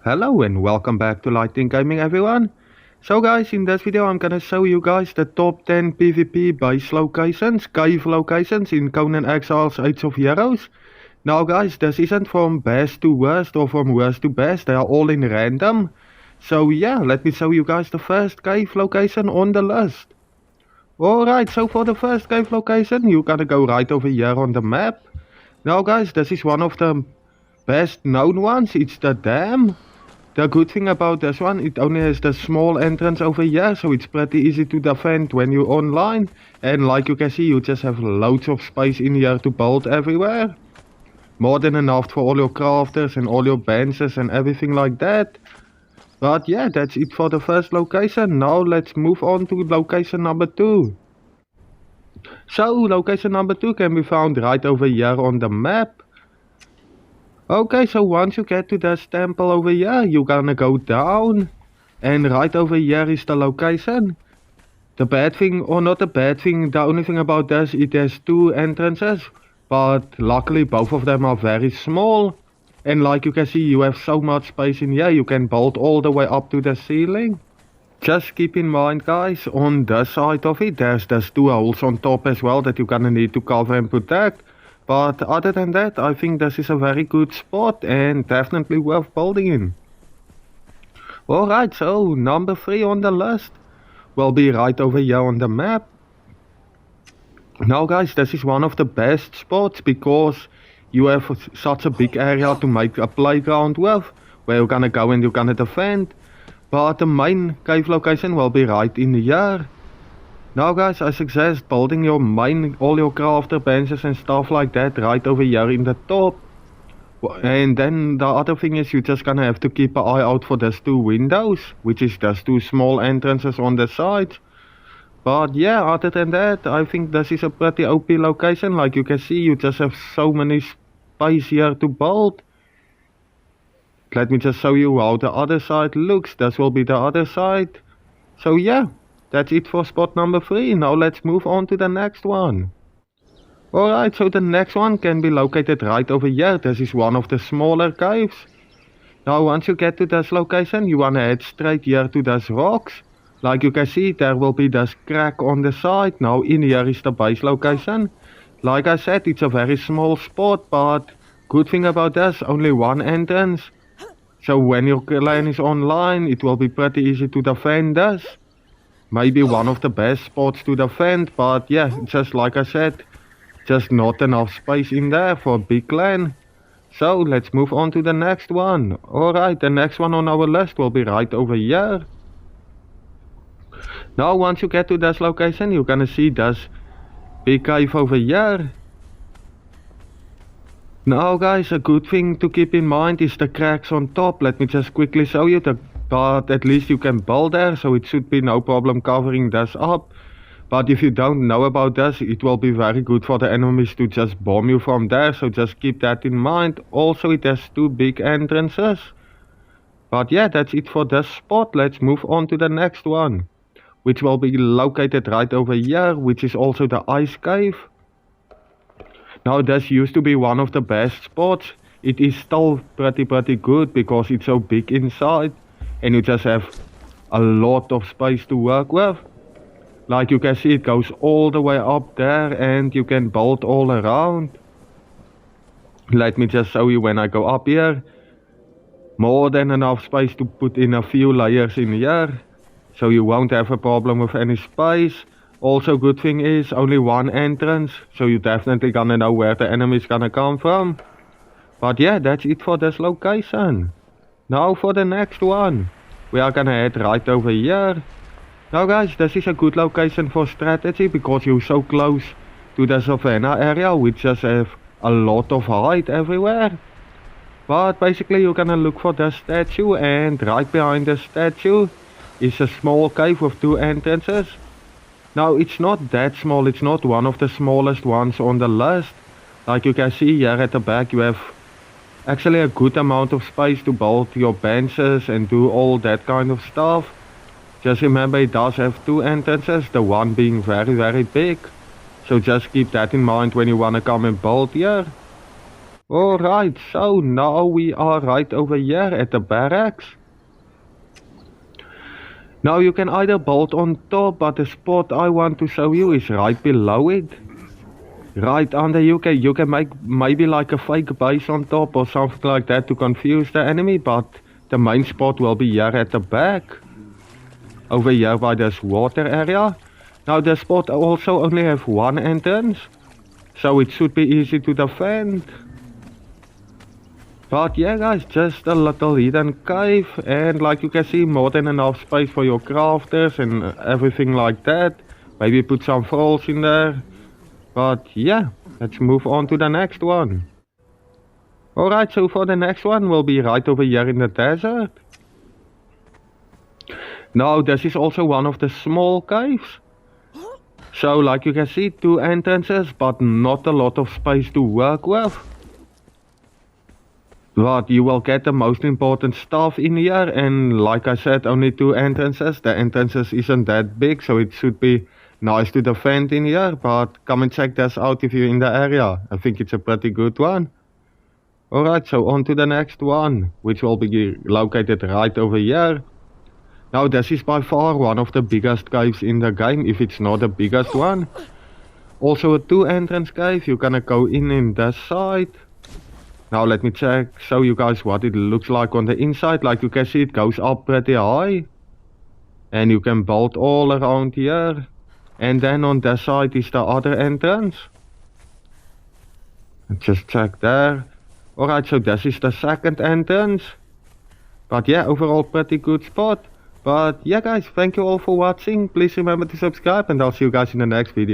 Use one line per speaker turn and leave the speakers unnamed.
Hello and welcome back to Lighting Gaming everyone. So guys, in this video I'm gonna show you guys the top 10 PvP base locations, cave locations in Conan Exiles Age of Heroes. Now guys, this isn't from best to worst or from worst to best, they are all in random. So yeah, let me show you guys the first cave location on the list. Alright, so for the first cave location, you gotta go right over here on the map. Now guys, this is one of the best known ones, it's the dam. The good thing about this one, it only has the small entrance over here, so it's pretty easy to defend when you're online. And like you can see, you just have loads of space in here to build everywhere. More than enough for all your crafters and all your benches and everything like that. But yeah, that's it for the first location. Now let's move on to location number 2. So, location number 2 can be found right over here on the map. Okay, so once you get to this temple over here, you're gonna go down. And right over here is the location. The bad thing, or not the bad thing, the only thing about this, it has 2 entrances. But luckily both of them are very small. And like you can see, you have so much space in here, you can build all the way up to the ceiling. Just keep in mind guys, on this side of it, there's 2 holes on top as well that you're gonna need to cover and protect. But other than that, I think this is a very good spot and definitely worth building in. Alright, so number 3 on the list will be right over here on the map. Now guys, this is one of the best spots because you have such a big area to make a playground with, where you're gonna go and you're gonna defend. But the main cave location will be right in here. Now guys, I suggest building your mine, all your crafter benches and stuff like that right over here in the top. And then the other thing is you're just gonna have to keep an eye out for these 2 windows, which is those 2 small entrances on the side. But yeah, other than that, I think this is a pretty OP location. Like you can see, you just have so many space here to build. Let me just show you how the other side looks. This will be the other side. So yeah. That's it for spot number 3, now let's move on to the next one. Alright, so the next one can be located right over here. This is one of the smaller caves. Now once you get to this location, you wanna head straight here to these rocks. Like you can see, there will be this crack on the side. Now in here is the base location. Like I said, it's a very small spot, but good thing about this, only 1 entrance. So when your clan is online, it will be pretty easy to defend this. Maybe one of the best spots to defend, but yeah, just like I said, just not enough space in there for a big clan. So let's move on to the next one. Alright, the next one on our list will be right over here. Now once you get to this location, you're gonna see this big cave over here. Now guys, a good thing to keep in mind is the cracks on top. Let me just quickly show you but at least you can build there, so it should be no problem covering this up. But if you don't know about this, it will be very good for the enemies to just bomb you from there, so just keep that in mind. Also it has 2 big entrances. But yeah, that's it for this spot. Let's move on to the next one, which will be located right over here, which is also the ice cave. Now this used to be one of the best spots. It is still pretty good because it's so big inside. And you just have a lot of space to work with. Like you can see, it goes all the way up there and you can build all around. Let me just show you when I go up here. More than enough space to put in a few layers in here. So you won't have a problem with any space. Also good thing is only 1 entrance. So you're definitely gonna know where the enemy is gonna come from. But yeah, that's it for this location. Now for the next one, we are gonna head right over here. Now guys, this is a good location for strategy because you're so close to the savannah area, which just have a lot of height everywhere. But basically you're gonna look for the statue, and right behind the statue is a small cave with 2 entrances. Now it's not that small, it's not one of the smallest ones on the list. Like you can see here at the back, you have actually a good amount of space to build your benches and do all that kind of stuff. Just remember it does have 2 entrances, the one being very big. So just keep that in mind when you wanna come and build here. Alright, so now we are right over here at the barracks. Now you can either build on top, but the spot I want to show you is right below it. Right under you can make maybe like a fake base on top or something like that to confuse the enemy, but the main spot will be here at the back. Over here by this water area. Now the spot also only have one entrance, so it should be easy to defend. But yeah guys, just a little hidden cave, and like you can see, more than enough space for your crafters and everything like that. Maybe put some falls in there. But yeah, let's move on to the next one. Alright, so for the next one we'll be right over here in the desert. Now this is also one of the small caves. So like you can see, 2 entrances, but not a lot of space to work with. But you will get the most important stuff in here, and like I said, only 2 entrances. The entrances isn't that big, so it should be nice to defend in here. But come and check this out if you're in the area. I think it's a pretty good one. Alright, so on to the next one, which will be located right over here. Now this is by far one of the biggest caves in the game, if it's not the biggest one. Also a 2 entrance cave. You're gonna go in this side. Now let me show you guys what it looks like on the inside. Like you can see, it goes up pretty high. And you can build all around here. And then on this side is the other entrance. Just check there. Alright, so this is the second entrance. But yeah, overall pretty good spot. But yeah guys, thank you all for watching. Please remember to subscribe, and I'll see you guys in the next video.